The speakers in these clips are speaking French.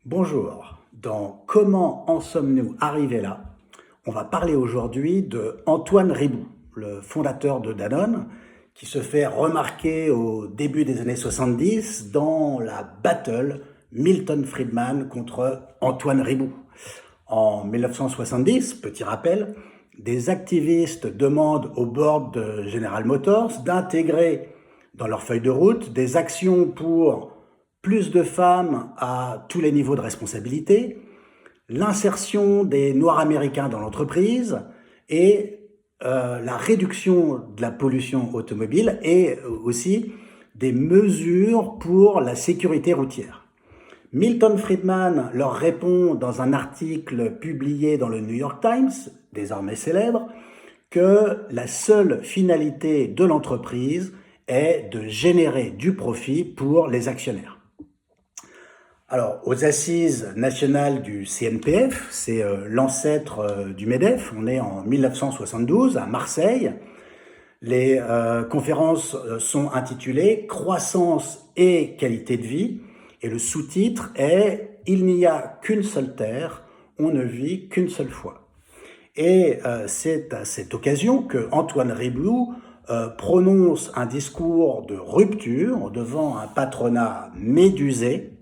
Bonjour, dans Comment en sommes-nous arrivés là, on va parler aujourd'hui de Antoine Riboud, le fondateur de Danone, qui se fait remarquer au début des années 70 dans la battle Milton Friedman contre Antoine Riboud. En 1970, petit rappel, des activistes demandent au board de General Motors d'intégrer dans leur feuille de route des actions pour plus de femmes à tous les niveaux de responsabilité, l'insertion des Noirs américains dans l'entreprise et la réduction de la pollution automobile et aussi des mesures pour la sécurité routière. Milton Friedman leur répond dans un article publié dans le New York Times, désormais célèbre, que la seule finalité de l'entreprise est de générer du profit pour les actionnaires. Alors, aux assises nationales du CNPF, c'est l'ancêtre du MEDEF, on est en 1972 à Marseille. Les conférences sont intitulées « Croissance et qualité de vie » et le sous-titre est « Il n'y a qu'une seule terre, on ne vit qu'une seule fois ». Et c'est à cette occasion que Antoine Riboud prononce un discours de rupture devant un patronat médusé,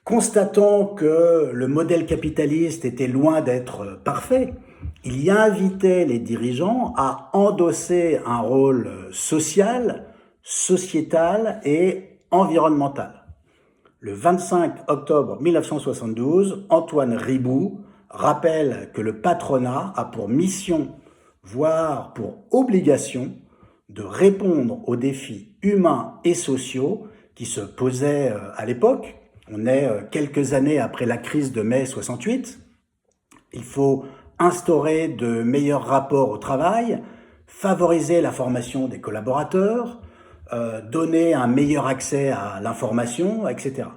constatant que le modèle capitaliste était loin d'être parfait. Il y invitait les dirigeants à endosser un rôle social, sociétal et environnemental. Le 25 octobre 1972, Antoine Riboud rappelle que le patronat a pour mission, voire pour obligation, de répondre aux défis humains et sociaux qui se posaient à l'époque. On est quelques années après la crise de mai 68. Il faut instaurer de meilleurs rapports au travail, favoriser la formation des collaborateurs, donner un meilleur accès à l'information, etc.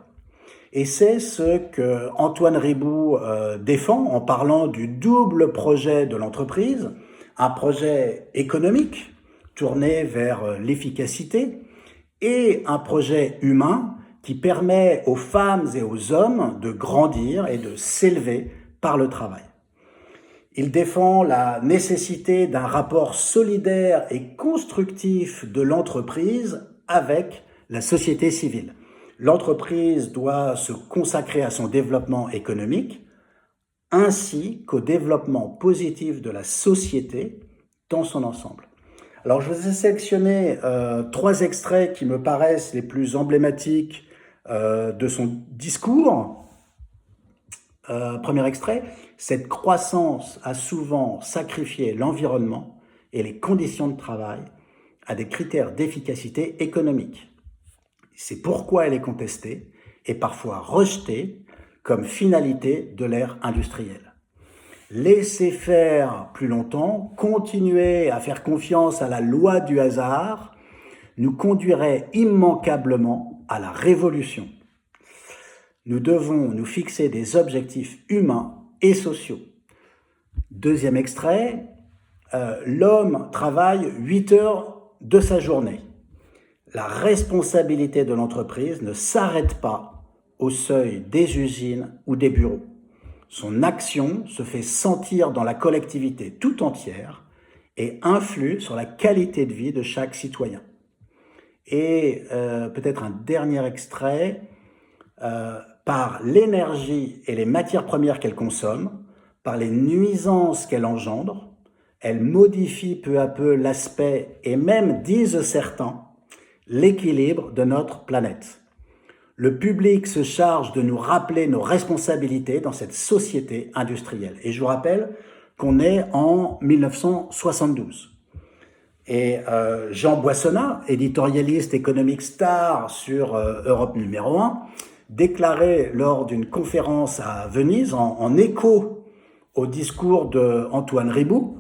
Et c'est ce que Antoine Riboud défend en parlant du double projet de l'entreprise, un projet économique tourné vers l'efficacité et un projet humain qui permet aux femmes et aux hommes de grandir et de s'élever par le travail. Il défend la nécessité d'un rapport solidaire et constructif de l'entreprise avec la société civile. L'entreprise doit se consacrer à son développement économique ainsi qu'au développement positif de la société dans son ensemble. Alors, je vous ai sélectionné 3 extraits qui me paraissent les plus emblématiques de son discours. Premier extrait, cette croissance a souvent sacrifié l'environnement et les conditions de travail à des critères d'efficacité économique. C'est pourquoi elle est contestée et parfois rejetée comme finalité de l'ère industrielle. Laisser faire plus longtemps, continuer à faire confiance à la loi du hasard, nous conduirait immanquablement à la révolution. Nous devons nous fixer des objectifs humains et sociaux. Deuxième extrait, l'homme travaille 8 heures de sa journée. La responsabilité de l'entreprise ne s'arrête pas au seuil des usines ou des bureaux. Son action se fait sentir dans la collectivité tout entière et influe sur la qualité de vie de chaque citoyen. Et peut-être un dernier extrait, par l'énergie et les matières premières qu'elle consomme, par les nuisances qu'elle engendre, elle modifie peu à peu l'aspect et même, disent certains, l'équilibre de notre planète. Le public se charge de nous rappeler nos responsabilités dans cette société industrielle. Et je vous rappelle qu'on est en 1972. Et Jean Boissonnat, éditorialiste économique star sur Europe numéro 1, déclarait lors d'une conférence à Venise, en écho au discours d'Antoine Riboud,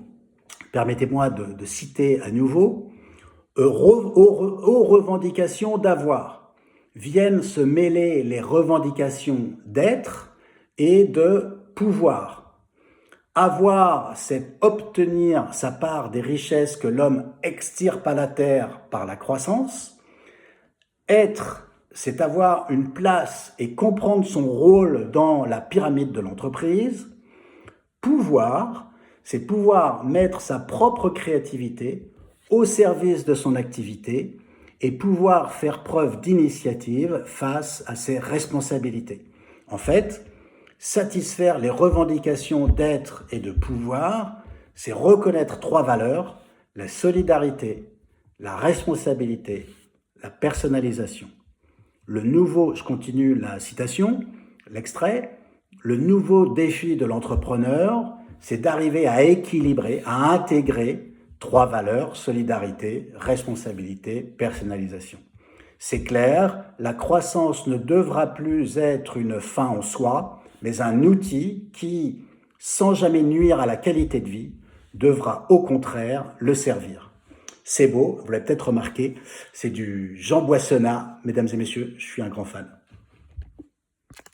permettez-moi de citer à nouveau, « aux revendications d'avoir viennent se mêler les revendications d'être et de pouvoir. Avoir, c'est obtenir sa part des richesses que l'homme extirpe à la terre par la croissance. Être, c'est avoir une place et comprendre son rôle dans la pyramide de l'entreprise. Pouvoir, c'est pouvoir mettre sa propre créativité au service de son activité et pouvoir faire preuve d'initiative face à ses responsabilités. En fait, satisfaire les revendications d'être et de pouvoir, c'est reconnaître 3 valeurs: la solidarité, la responsabilité, la personnalisation. Le nouveau, je continue la citation, l'extrait, le nouveau défi de l'entrepreneur, c'est d'arriver à équilibrer, à intégrer 3 valeurs: solidarité, responsabilité, personnalisation. C'est clair, la croissance ne devra plus être une fin en soi, mais un outil qui, sans jamais nuire à la qualité de vie, devra au contraire le servir. C'est beau, vous l'avez peut-être remarqué, c'est du Jean Boissonnat, mesdames et messieurs, je suis un grand fan.